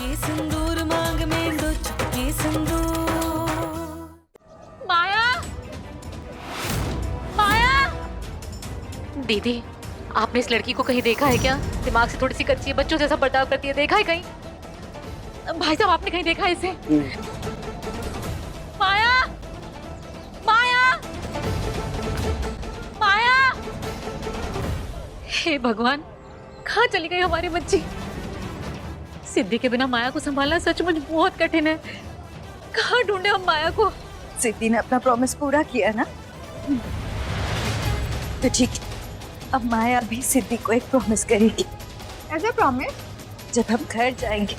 चुटकी सिंदूर मांग में दो चुटकी सिंदूर। माया, माया। दीदी, आपने इस लड़की को कहीं देखा है क्या? दिमाग से थोड़ी सी कच्ची है, बच्चों जैसा बर्ताव करती है, देखा है कहीं? भाई साहब, आपने कहीं देखा है इसे? माया, माया, माया। हे भगवान, कहाँ चली गई हमारी बच्ची? सिद्धि के बिना माया को संभालना सचमुच बहुत कठिन है। कहाँ ढूंढे हम माया को? सिद्धि ने अपना प्रॉमिस पूरा किया ना, तो ठीक है। अब माया भी सिद्धि को एक प्रॉमिस करेगी। ऐसा प्रॉमिस? जब हम घर जाएंगे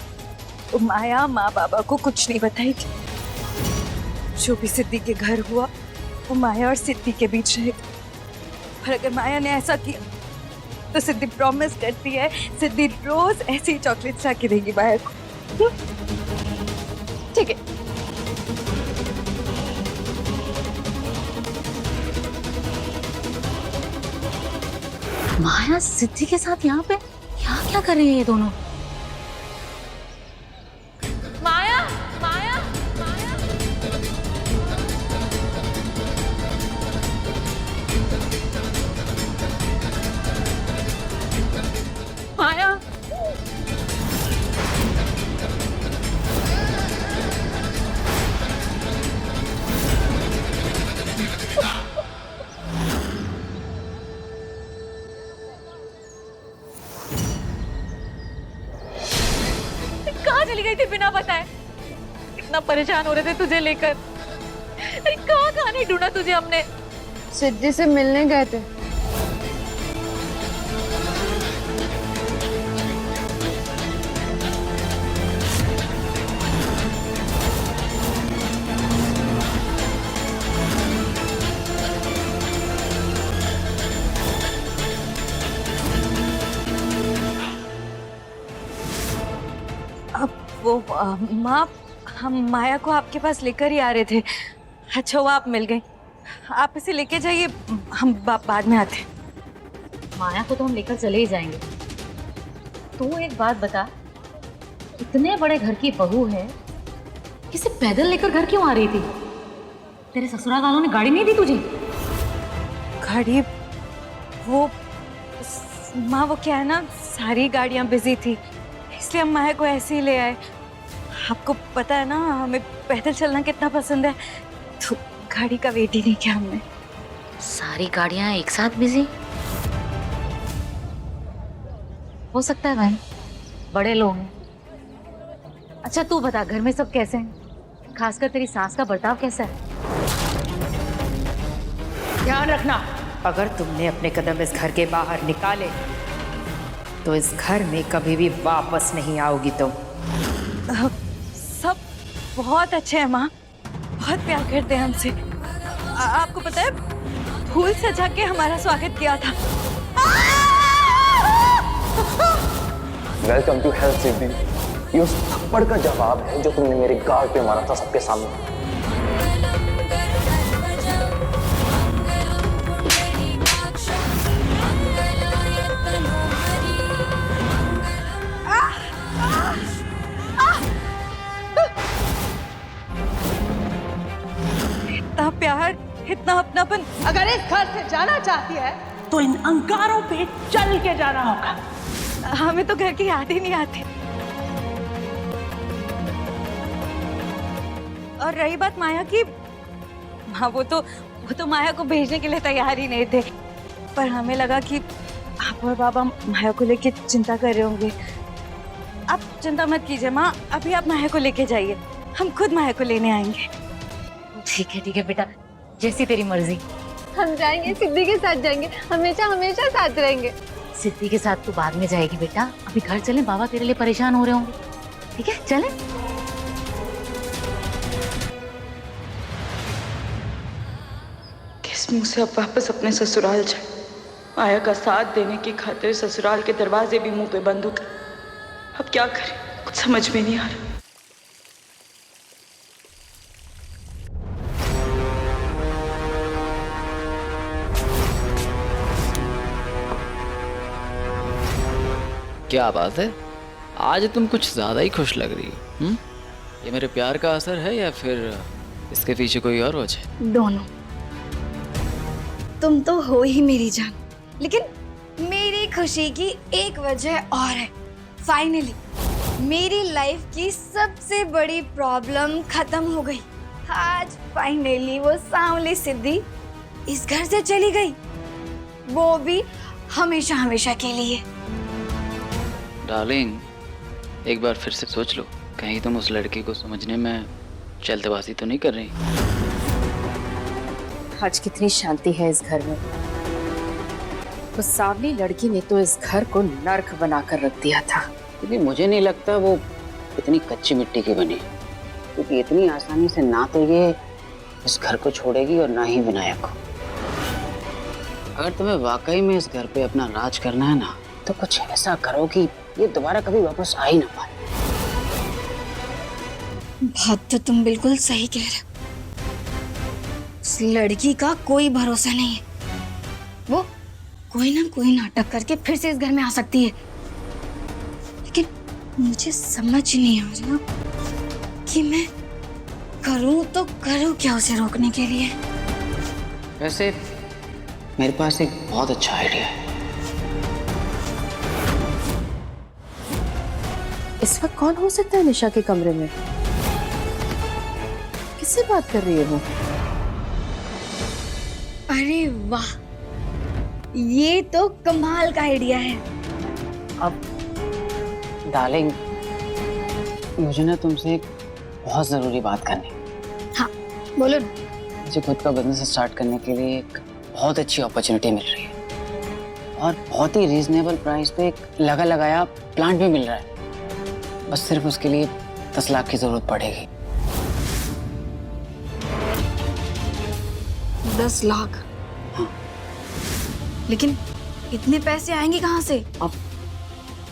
तो माया माँ बाबा को कुछ नहीं बताएगी। जो भी सिद्धि के घर हुआ वो माया और सिद्धि के बीच रहेगा। और अगर माया ने ऐसा किया तो सिद्धि प्रॉमिस करती है सिद्धि रोज ऐसी ही चॉकलेट ला के देगी माया को। ठीक है। माया सिद्धि के साथ यहाँ पे क्या क्या कर रही है ये दोनों? माया, माया, माया। माया। कहाँ चली गई थी बिना बताए? इतना परेशान हो रहे थे तुझे लेकर। अरे कहाँ कहाँ नहीं ढूंढा तुझे हमने। सिद्धि से मिलने गए थे। अब वो माँ, हम माया को आपके पास लेकर ही आ रहे थे। अच्छा वो आप मिल गए। आप इसे लेके जाइए, हम बाद में आते हैं। माया को तो हम लेकर चले ही जाएंगे। तू एक बात बता, इतने बड़े घर की बहू है, किसे पैदल लेकर घर क्यों आ रही थी? तेरे ससुराल वालों ने गाड़ी नहीं दी तुझे? गाड़ी वो माँ, वो क्या है ना, सारी गाड़ियाँ बिजी थी, इसलिए हम माया को ऐसे ही ले आए। आपको पता है ना हमें पैदल चलना कितना पसंद है, तो गाड़ी का वेट ही नहीं किया हमने। सारी गाड़ियां एक साथ बिजी? हो सकता है भाई, बड़े लोग हैं। अच्छा तू बता, घर में सब कैसे हैं? खासकर तेरी सास का बर्ताव कैसा है? ध्यान रखना, अगर तुमने अपने कदम इस घर के बाहर निकाले तो इस घर में कभी भी वापस नहीं आओगी तुम। सब बहुत अच्छे हैं माँ, बहुत प्यार करते हैं हमसे। आपको पता है फूल सजा के हमारा स्वागत किया था। वेलकम टू हेल्थ सिद्धि। ये उस थप्पड़ का जवाब है जो तुमने मेरे गाल पे मारा था सबके सामने। इतना प्यार, इतना अपनापन। अगर इस घर से जाना चाहती है तो इन अंगारों पे चल के जाना होगा। हमें तो घर की याद ही नहीं आती। और रही बात माया की, हाँ वो तो माया को भेजने के लिए तैयार ही नहीं थे, पर हमें लगा कि आप और बाबा माया को लेके चिंता कर रहे होंगे। आप चिंता मत कीजिए माँ, अभी आप माया को लेके जाइए, हम खुद माया को लेने आएंगे। ठीक है बेटा, जैसी तेरी मर्जी। हम जाएंगे, सिद्धि के साथ जाएंगे, हमेशा हमेशा साथ रहेंगे। सिद्धि के साथ तू बाद में जाएगी बेटा, अभी घर चलें, बाबा तेरे लिए परेशान हो रहे होंगे। ठीक है चलें? किस मुंह से अब वापस अपने ससुराल जाए? माया का साथ देने की खातिर ससुराल के दरवाजे भी मुंह पे बंद हो गए। अब क्या करें, कुछ समझ में नहीं आ रहा। क्या बात है, आज तुम कुछ ज्यादा ही खुश लग रही हो। ये मेरे प्यार का असर है या फिर इसके पीछे कोई और वजह है? दोनों। तुम तो हो ही मेरी जान, लेकिन मेरी खुशी की एक वजह और है। फाइनली मेरी लाइफ की सबसे बड़ी प्रॉब्लम खत्म हो गई। आज फाइनली वो सांवली सिद्धि इस घर से चली गई, वो भी हमेशा हमेशा के लिए। डार्लिंग, एक बार फिर से सोच लो, कहीं तुम उस लड़की को समझने में जल्दबाजी तो नहीं कर रही? आज कितनी शांति है इस घर में। उस सांवली लड़की ने तो इस घर को नर्क बनाकर रख दिया था। क्योंकि मुझे नहीं लगता वो इतनी कच्ची मिट्टी की बनी, क्योंकि इतनी आसानी से ना तो ये इस घर को छोड़ेगी और ना ही विनायक को। अगर तुम्हें वाकई में इस घर पे अपना राज करना है ना, तो कुछ ऐसा करो कि ये दोबारा कभी वापस आ ही ना पाए। बात तो तुम बिल्कुल सही कह रहे हो। उस लड़की का कोई भरोसा नहीं है, वो कोई ना कोई नाटक करके फिर से इस घर में आ सकती है। लेकिन मुझे समझ नहीं आ रहा कि मैं करूं तो करूं क्या उसे रोकने के लिए। वैसे मेरे पास एक बहुत अच्छा आइडिया है। इस वक्त कौन हो सकता है निशा के कमरे में? किससे बात कर रही है वो? अरे वाह, ये तो कमाल का आइडिया है। अब डार्लिंग, मुझे ना तुमसे एक बहुत जरूरी बात करनी है। हाँ बोलो। मुझे खुद का बिजनेस स्टार्ट करने के लिए एक बहुत अच्छी अपॉर्चुनिटी मिल रही है और बहुत ही रीजनेबल प्राइस पे एक लगा लगाया प्लांट भी मिल रहा है। बस सिर्फ उसके लिए 10 लाख की जरूरत पड़ेगी। 10 लाख? हाँ। लेकिन इतने पैसे आएंगे कहाँ से? अब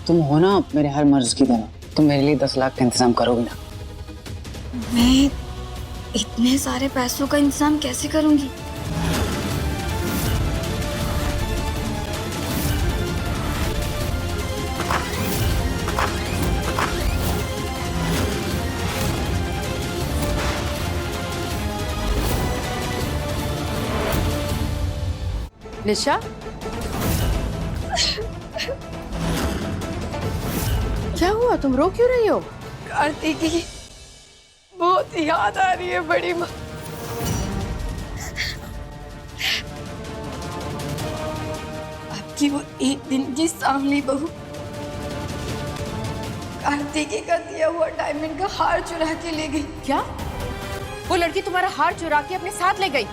तुम हो ना मेरे हर मर्ज की तरह, तुम मेरे लिए 10 लाख का इंतजाम करोगी ना? मैं इतने सारे पैसों का इंतजाम कैसे करूंगी? निशा, क्या हुआ? तुम रो क्यों रही हो? कार्तिक की बहुत याद आ रही है बड़ी माँ। आपकी वो एक दिन की सांवली बहू कार्तिकी का दिया हुआ डायमंड का हार चुरा के ले गई। क्या? वो लड़की तुम्हारा हार चुरा के अपने साथ ले गई?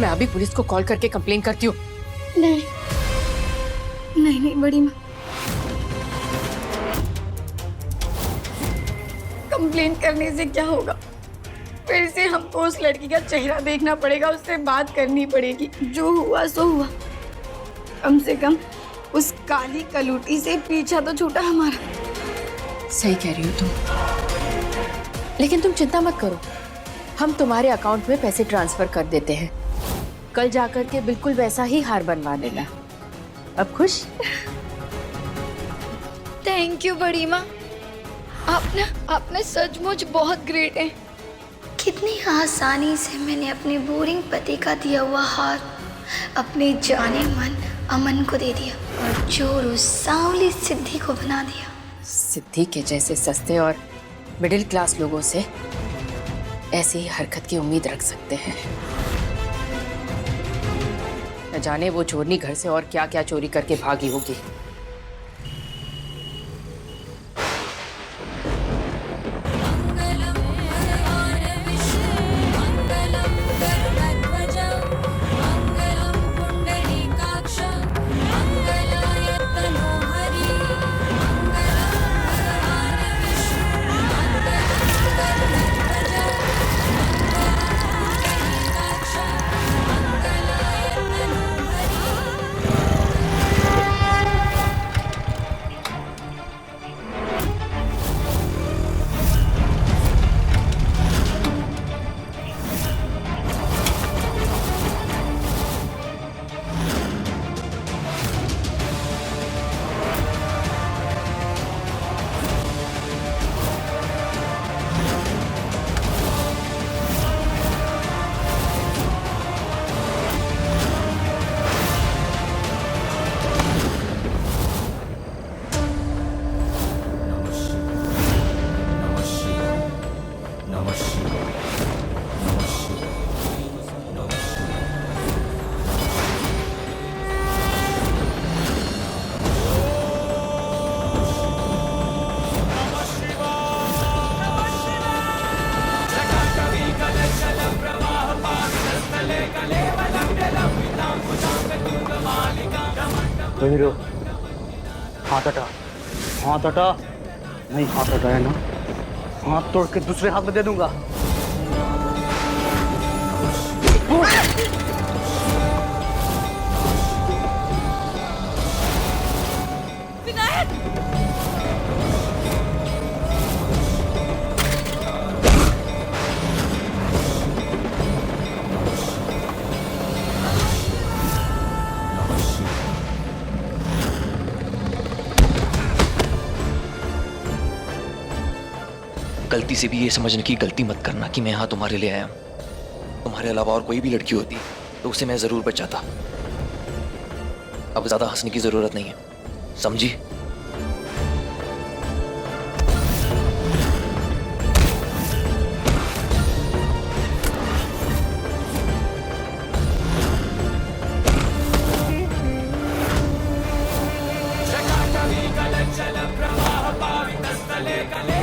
मैं अभी पुलिस को कॉल करके कंप्लेन करती हूँ। नहीं नहीं नहीं बड़ी माँ, कंप्लेन करने से क्या होगा? फिर से हमको उस लड़की का चेहरा देखना पड़ेगा, उससे बात करनी पड़ेगी। जो हुआ सो हुआ, कम से कम उस काली कलूटी से पीछा तो छूटा हमारा। सही कह रही हो तुम, लेकिन तुम चिंता मत करो, हम तुम्हारे अकाउंट में पैसे ट्रांसफर कर देते हैं। कल जाकर के बिल्कुल वैसा ही हार बनवा देना। अब खुश? थैंक यू बड़ी माँ, आपने सचमुच बहुत ग्रेट है। कितनी आसानी से मैंने अपने बोरिंग पति का दिया हुआ हार अपने जाने मन अमन को दे दिया और चोर उस सांवली सिद्धि को बना दिया। सिद्धि के जैसे सस्ते और मिडिल क्लास लोगों से ऐसी ही हरकत की उम्मीद रख सकते हैं। न जाने वो चोरनी घर से और क्या क्या चोरी करके भागी होगी। कहीं रहो। हाथ हटा, हाथ हटा। नहीं हाथ हटाया ना, हाथ तोड़ के दूसरे हाथ में दे दूंगा। गलती से भी ये समझने की गलती मत करना कि मैं यहाँ तुम्हारे लिए आया हूँ। तुम्हारे अलावा और कोई भी लड़की होती तो उसे मैं जरूर बचाता। अब ज्यादा हंसने की जरूरत नहीं है, समझी? चल प्रवाह पावितस्थले कले